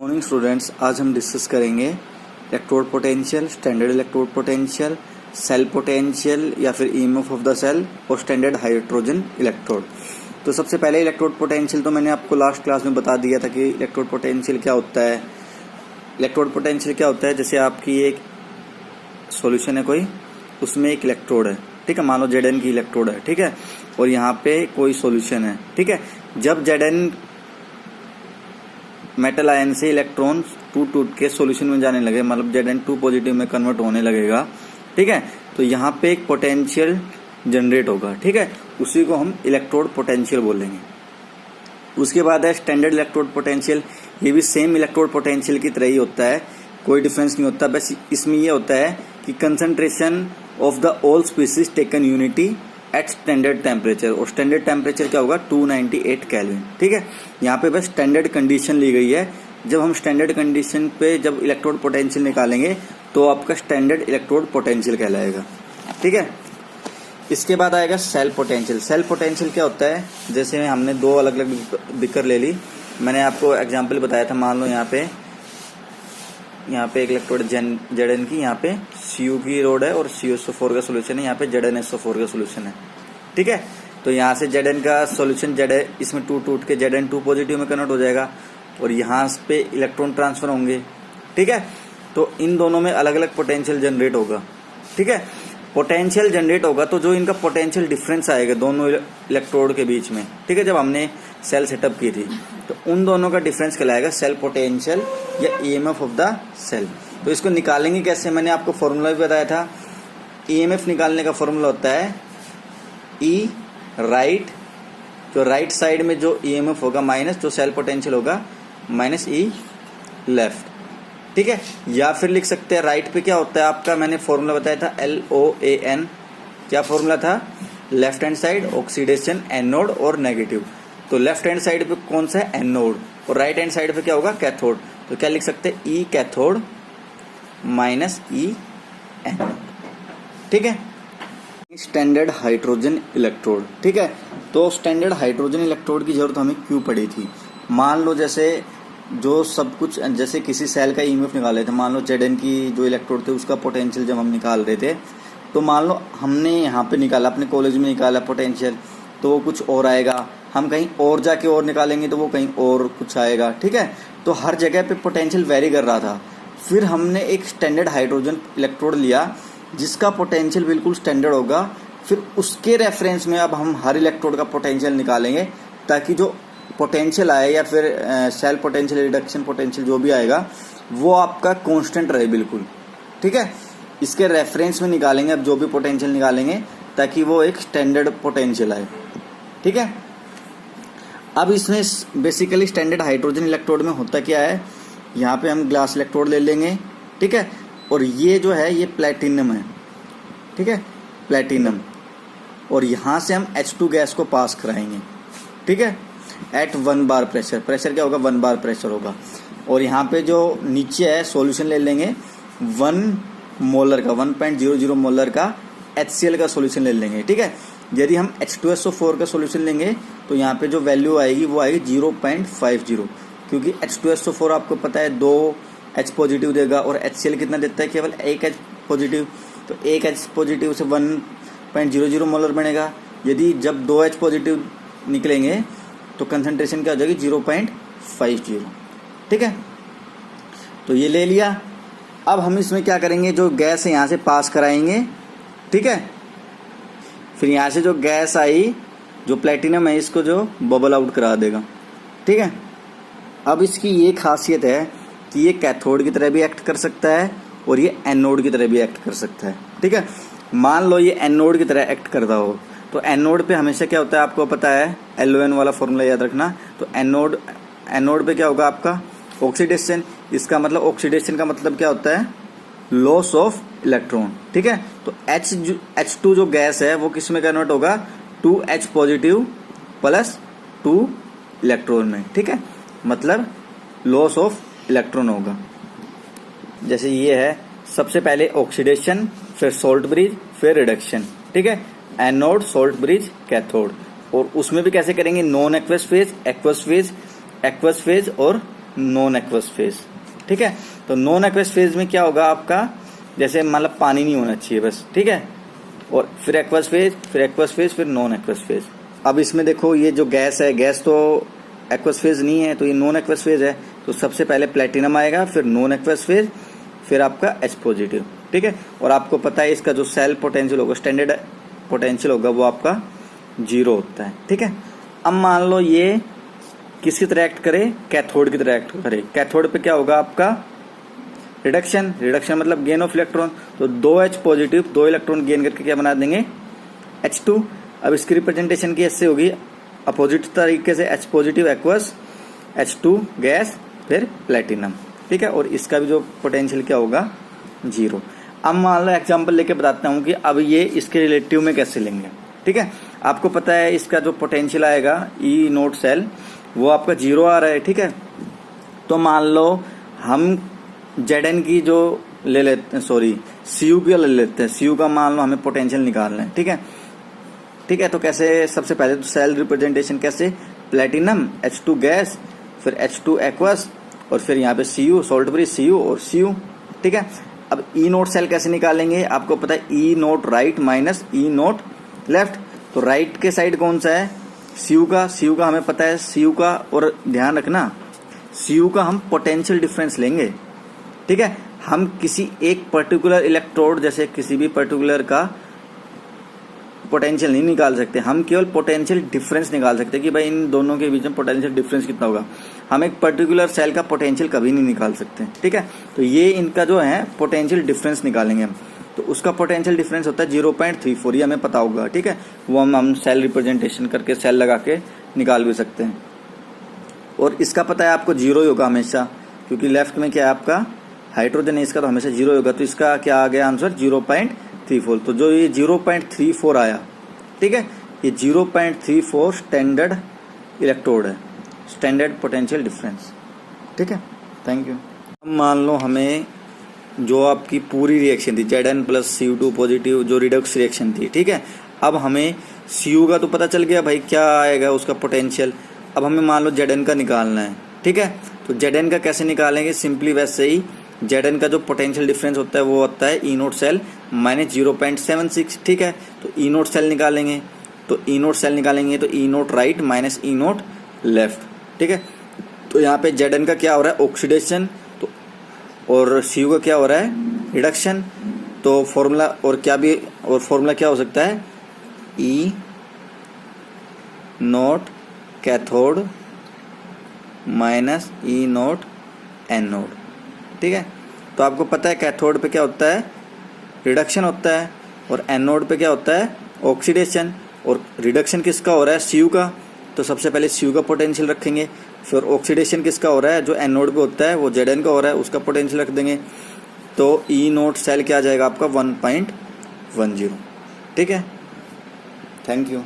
Morning students, आज हम discuss करेंगे electrode potential, standard electrode potential, cell potential या फिर ईएमएफ ऑफ द सेल और स्टैंडर्ड हाइड्रोजन इलेक्ट्रोड। तो सबसे पहले इलेक्ट्रोड पोटेंशियल तो मैंने आपको लास्ट क्लास में बता दिया था कि इलेक्ट्रोड पोटेंशियल क्या होता है। इलेक्ट्रोड पोटेंशियल क्या होता है, जैसे आपकी एक सॉल्यूशन है कोई, उसमें एक इलेक्ट्रोड है, ठीक है, मान लो Zn की इलेक्ट्रोड है, ठीक है, और यहाँ पे कोई सॉल्यूशन है, ठीक है। जब Zn मेटल आयन से इलेक्ट्रॉन टूट के सॉल्यूशन में जाने लगे, मतलब Zn2 पॉजिटिव में कन्वर्ट होने लगेगा, ठीक है, तो यहाँ पे एक पोटेंशियल जनरेट होगा, ठीक है, उसी को हम इलेक्ट्रोड पोटेंशियल बोलेंगे। उसके बाद है स्टैंडर्ड इलेक्ट्रोड पोटेंशियल। ये भी सेम इलेक्ट्रोड पोटेंशियल की तरह ही होता है, कोई डिफरेंस नहीं होता, बस इसमें ये होता है कि concentration of the all species taken unity at standard temperature, और स्टैंडर्ड टेम्परेचर क्या होगा 298 केल्विन, ठीक है। यहाँ पे बस स्टैंडर्ड कंडीशन ली गई है। जब हम स्टैंडर्ड कंडीशन पे जब इलेक्ट्रोड पोटेंशियल निकालेंगे तो आपका स्टैंडर्ड इलेक्ट्रोड पोटेंशियल कहलाएगा, ठीक है। इसके बाद आएगा सेल पोटेंशियल। सेल पोटेंशियल क्या होता है, जैसे हमने दो अलग अलग बिकर ले ली, मैंने आपको एग्जाम्पल बताया था, मान लो यहाँ पे एक इलेक्ट्रोड Zn की, यहाँ पे Cu की रोड है और CuSO4 का सोल्यूशन है, यहाँ पे ZnSO4 का सोल्यूशन है, ठीक है। तो यहाँ से Zn का सोल्यूशन इसमें टूट के Zn2 पॉजिटिव में कन्वर्ट हो जाएगा और यहाँ पे इलेक्ट्रॉन ट्रांसफर होंगे, ठीक है। तो इन दोनों में अलग अलग पोटेंशियल जनरेट होगा, ठीक है। पोटेंशियल जनरेट होगा तो जो इनका पोटेंशियल डिफरेंस आएगा दोनों इलेक्ट्रोड के बीच में, ठीक है, जब हमने सेल सेटअप की थी, तो उन दोनों का डिफरेंस कहलाएगा सेल पोटेंशियल या ईएमएफ ऑफ द सेल। तो इसको निकालेंगे कैसे, मैंने आपको फॉर्मूला भी बताया था। ईएमएफ निकालने का फॉर्मूला होता है ई राइट, जो राइट साइड में जो ईएमएफ होगा माइनस जो सेल पोटेंशियल होगा माइनस ई लेफ्ट, ठीक है। या फिर लिख सकते हैं राइट पे क्या होता है आपका, मैंने फॉर्मूला बताया था LOAN, क्या फॉर्मूला था, left hand side oxidation anode और नेगेटिव। तो लेफ्ट हैंड साइड पे कौन सा है, एनोड, और राइट हैंड साइड पे क्या होगा, कैथोड। तो क्या लिख सकते हैं, ई कैथोड माइनस ई एनोड, ठीक है। स्टैंडर्ड हाइड्रोजन इलेक्ट्रोड, ठीक है। तो स्टैंडर्ड हाइड्रोजन इलेक्ट्रोड की जरूरत हमें क्यों पड़ी थी, मान लो जैसे जो सब कुछ, जैसे किसी सेल का ईएमएफ निकाले थे, मान लो Zn की जो इलेक्ट्रोड थे उसका पोटेंशियल जब हम निकाल रहे थे, तो मान लो हमने यहाँ पे निकाला, अपने कॉलेज में निकाला पोटेंशियल, तो वो कुछ और आएगा, हम कहीं और जाके और निकालेंगे तो वो कहीं और कुछ आएगा, ठीक है। तो हर जगह पे पोटेंशियल वेरी कर रहा था। फिर हमने एक स्टैंडर्ड हाइड्रोजन इलेक्ट्रोड लिया जिसका पोटेंशियल बिल्कुल स्टैंडर्ड होगा, फिर उसके रेफरेंस में अब हम हर इलेक्ट्रोड का पोटेंशियल निकालेंगे, ताकि जो पोटेंशियल आए या फिर सेल पोटेंशियल, रिडक्शन पोटेंशियल जो भी आएगा वो आपका कांस्टेंट रहे बिल्कुल, ठीक है। इसके रेफरेंस में निकालेंगे अब जो भी पोटेंशियल निकालेंगे, ताकि वो एक स्टैंडर्ड पोटेंशियल आए, ठीक है। अब इसमें बेसिकली स्टैंडर्ड हाइड्रोजन इलेक्ट्रोड में होता क्या है, यहाँ पे हम ग्लास इलेक्ट्रोड ले लेंगे, ठीक है, और ये जो है ये प्लेटिनम है, ठीक है, प्लेटिनम, और यहाँ से हम H2 गैस को पास कराएंगे, ठीक है, एट 1 बार प्रेशर। प्रेशर क्या होगा, 1 बार प्रेशर होगा। और यहाँ पे जो नीचे है सॉल्यूशन ले लेंगे 1 मोलर का, 1.00 मोलर का HCl का सॉल्यूशन ले लेंगे, ठीक है। यदि हम H2SO4 का सॉल्यूशन लेंगे तो यहाँ पे जो वैल्यू आएगी वो आएगी 0.50, क्योंकि H2SO4 आपको पता है 2 H पॉजिटिव देगा और HCl कितना देता है, केवल 1 H पॉजिटिव। तो 1 H पॉजिटिव से 1.00 मोलर बनेगा। यदि जब 2 H पॉजिटिव निकलेंगे तो कंसंट्रेशन क्या हो जाएगी 0.50, ठीक है। तो ये ले लिया। अब हम इसमें क्या करेंगे, जो गैस है यहाँ से पास कराएंगे, ठीक है। फिर यहाँ से जो गैस आई, जो प्लेटिनम है, इसको जो बबल आउट करा देगा, ठीक है। अब इसकी ये खासियत है कि ये कैथोड की तरह भी एक्ट कर सकता है और ये एनोड की तरह भी एक्ट कर सकता है, ठीक है। मान लो ये एनोड की तरह एक्ट करता हो, तो एनोड पे हमेशा क्या होता है आपको पता है, LON वाला फॉर्मूला याद रखना। तो एनोड पे क्या होगा आपका, ऑक्सीडेशन। इसका मतलब ऑक्सीडेशन का मतलब क्या होता है, लॉस ऑफ इलेक्ट्रॉन, ठीक है। तो H2 जो गैस है वो किस में कन्वर्ट होगा, 2H पॉजिटिव प्लस 2 इलेक्ट्रॉन में, ठीक है, मतलब लॉस ऑफ इलेक्ट्रॉन होगा। जैसे ये है, सबसे पहले ऑक्सीडेशन, फिर सोल्ट ब्रिज, फिर रिडक्शन, ठीक है, एनोड, सोल्ट ब्रिज, कैथोड। और उसमें भी कैसे करेंगे, non aqueous phase, aqueous phase, aqueous phase और नॉन एक्वस फेज। ठीक है, तो नॉन एक्वस फेज में क्या होगा आपका, जैसे मतलब पानी नहीं होना चाहिए बस, ठीक है, और फिर एक्वस फेज, फिर एक्वस फेज, फिर नॉन एक्वस फेज। अब इसमें देखो ये जो गैस है, गैस तो एक्वस फेज नहीं है, तो ये नॉन एक्वस फेज है, तो सबसे पहले प्लेटिनम आएगा, फिर नॉन एक्वस फेज, फिर आपका H पॉजिटिव। ठीक है, और आपको पता है इसका जो सेल पोटेंशियल होगा, स्टैंडर्ड पोटेंशियल होगा, वो आपका 0 होता है। ठीक है, अब मान लो ये किसकी तरह एक्ट करे, कैथोड की तरह एक्ट करे। कैथोड पे क्या होगा आपका, रिडक्शन। रिडक्शन मतलब गेन ऑफ इलेक्ट्रॉन, तो 2H पॉजिटिव 2 इलेक्ट्रॉन गेन करके क्या बना देंगे, H2। अब इसकी रिप्रेजेंटेशन की ऐसे होगी अपोजिट तरीके से, H positive aqueous, H2 gas, फिर प्लेटिनम। ठीक है, और इसका भी जो पोटेंशियल क्या होगा, 0। अब मान लो एग्जांपल लेके बताता हूँ कि अब ये इसके रिलेटिव में कैसे लेंगे। ठीक है, आपको पता है इसका जो पोटेंशियल आएगा ई नोट सेल, वो आपका 0 आ रहा है। ठीक है, तो मान लो हम Zn की जो ले लेते हैं, सॉरी Cu की ले लेते हैं, Cu का मान लो हमें पोटेंशियल निकालना है। ठीक है, ठीक है, तो कैसे, सबसे पहले तो सेल रिप्रेजेंटेशन कैसे, प्लेटिनम, H2 गैस, फिर H2 एक्वस, और फिर यहाँ पे Cu सॉल्ट फ्री, Cu और Cu। ठीक है, अब ई नोट सेल कैसे निकालेंगे, आपको पता है ई नोट राइट माइनस ई नोट लेफ्ट, तो राइट के साइड कौन सा है, Cu का हमें पता है Cu का, और ध्यान रखना Cu का हम पोटेंशियल डिफरेंस लेंगे। ठीक है, हम किसी एक पर्टिकुलर इलेक्ट्रोड, जैसे किसी भी पर्टिकुलर का पोटेंशियल नहीं निकाल सकते, हम केवल पोटेंशियल डिफरेंस निकाल सकते हैं कि भाई इन दोनों के बीच में पोटेंशियल डिफरेंस कितना होगा। हम एक पर्टिकुलर सेल का पोटेंशियल कभी नहीं निकाल सकते। ठीक है, तो ये इनका जो है पोटेंशियल डिफरेंस निकालेंगे हम, तो उसका पोटेंशियल डिफरेंस होता है 0.34, ये हमें पता होगा। ठीक है, वो हम सेल रिप्रेजेंटेशन करके सेल लगा के निकाल भी सकते हैं। और इसका पता है आपको 0 ही होगा हमेशा, क्योंकि लेफ्ट में क्या है आपका हाइड्रोजन है, इसका तो हमेशा 0 होगा, तो इसका क्या आ गया आंसर 0.34। तो जो ये 0.34 आया, ठीक है, ये 0.34 स्टैंडर्ड इलेक्ट्रोड है, स्टैंडर्ड पोटेंशियल डिफरेंस। ठीक है, थैंक यू। मान लो हमें जो आपकी पूरी रिएक्शन थी Zn प्लस Cu2 पॉजिटिव, जो रिडक्स रिएक्शन थी, ठीक है, अब हमें Cu का तो पता चल गया भाई क्या आएगा उसका पोटेंशियल, अब हमें मान लो Zn का निकालना है। ठीक है, तो Zn का कैसे निकालेंगे, सिंपली वैसे ही Zn का जो पोटेंशियल डिफरेंस होता है वो होता है ई नोट सेल माइनस 0.76। ठीक है, तो ई नोट सेल निकालेंगे, तो ई नोट सेल निकालेंगे तो ई नोट राइट माइनस ई नोट लेफ्ट। ठीक है, तो यहाँ पे Zn का क्या हो रहा है, ऑक्सीडेशन, तो और Cu का क्या हो रहा है, रिडक्शन। तो फॉर्मूला और क्या भी, और फॉर्मूला क्या हो सकता है, ई नोट कैथोड माइनस ई नोट एनोड। ठीक है, तो आपको पता है कैथोड पे क्या होता है, रिडक्शन होता है, और एनोड पे क्या होता है, ऑक्सीडेशन। और रिडक्शन किसका हो रहा है, Cu का, तो सबसे पहले Cu का पोटेंशियल रखेंगे, फिर ऑक्सीडेशन किसका हो रहा है, जो एनोड पे होता है वो Zn का हो रहा है, उसका पोटेंशियल रख देंगे, तो ई नोट सेल क्या आ जाएगा आपका 1.10। ठीक है, थैंक यू।